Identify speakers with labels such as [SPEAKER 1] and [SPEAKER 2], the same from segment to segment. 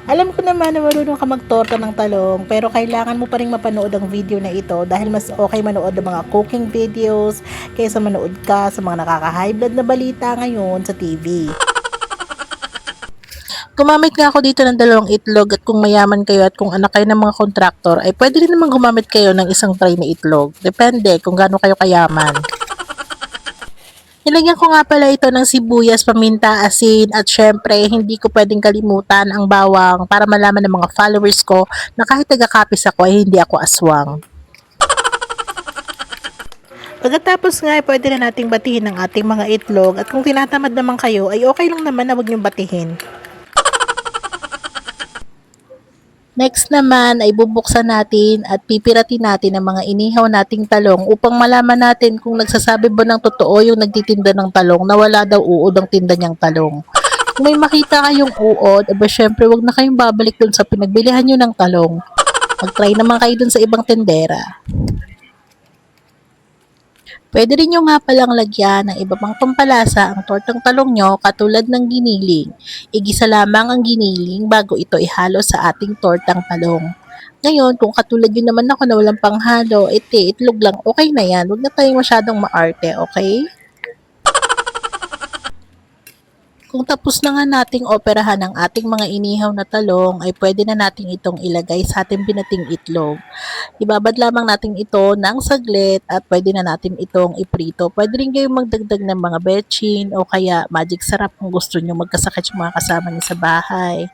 [SPEAKER 1] Alam ko naman na marunong ka magtorta ng talong, pero kailangan mo pa rin mapanood ang video na ito dahil mas okay manood ng mga cooking videos kaysa manood ka sa mga nakaka-high blood na balita ngayon sa TV. Gumamit nga ako dito ng 2 itlog at kung mayaman kayo at kung anak kayo ng mga kontraktor ay pwede rin naman gumamit kayo ng isang tray na itlog. Depende kung gaano kayo kayaman. Nilagyan ko nga pala ito ng sibuyas, paminta, asin at syempre hindi ko pwedeng kalimutan ang bawang para malaman ng mga followers ko na kahit taga-kapis ako ay hindi ako aswang. Pagkatapos nga ay pwede na nating batihin ang ating mga itlog at kung tinatamad naman kayo ay okay lang naman na huwag niyong batihin. Next naman ay bubuksan natin at pipiratin natin ang mga inihaw nating talong upang malaman natin kung nagsasabi ba ng totoo yung nagtitinda ng talong na wala daw uod ang tinda niyang talong. Kung may makita kayong uod, aba syempre wag na kayong babalik dun sa pinagbilihan nyo ng talong. Mag-try naman kayo dun sa ibang tendera. Pwede rin nyo nga palang lagyan ng iba pang pampalasa ang tortang talong nyo katulad ng giniling. Igisa lamang ang giniling bago ito ihalo sa ating tortang talong. Ngayon, kung katulad yun naman ako na walang panghalo, itlog lang, okay na yan. Huwag na tayong masyadong maarte, okay? Kung tapos na nga nating operahan ang ating mga inihaw na talong, ay pwede na nating itong ilagay sa ating binating itlog. Ibabad lamang natin ito ng saglit at pwede na natin itong iprito. Pwede rin kayong magdagdag ng mga betchin o kaya magic sarap kung gusto nyo magkasakit yung mga kasama niyo sa bahay.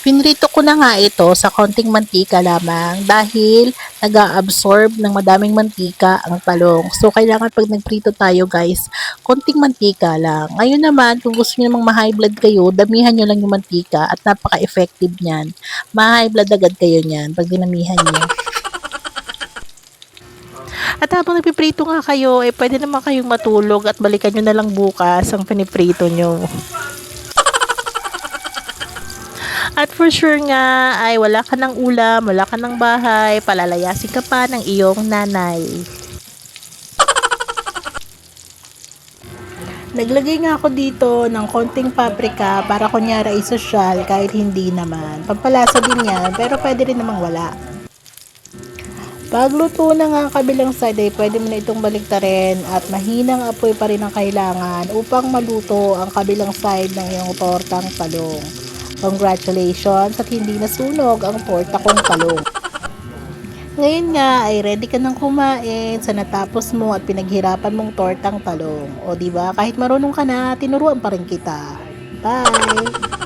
[SPEAKER 1] Pinrito ko na nga ito sa konting mantika lamang dahil nag-absorb ng madaming mantika ang talong. So, kailangan pag nagprito tayo guys, konting mantika lang. Ngayon naman, kung gusto niyo namang ma-high blood kayo, damihan nyo lang yung mantika at napaka-effective niyan. Ma-high blood agad kayo niyan pag dinamihan niyo. At habang nagpiprito nga kayo, pwede naman kayong matulog at balikan nyo na lang bukas ang piniprito nyo. At for sure nga ay wala ka ng ulam, wala ka ng bahay, palalayasin ka pa ng iyong nanay. Naglagay nga ako dito ng konting paprika para kunyari ay sosyal kahit hindi naman. Pampalasa din yan pero pwede rin namang wala. Pagluto na nga ang kabilang side ay pwede mo na itong baliktarin at mahinang apoy pa rin ang kailangan upang maluto ang kabilang side ng iyong tortang talong. Congratulations at hindi nasunog ang torta kong talong. Ngayon nga ay ready ka nang kumain sa natapos mo at pinaghirapan mong tortang talong. O diba kahit marunong ka na, tinuruan pa rin kita. Bye!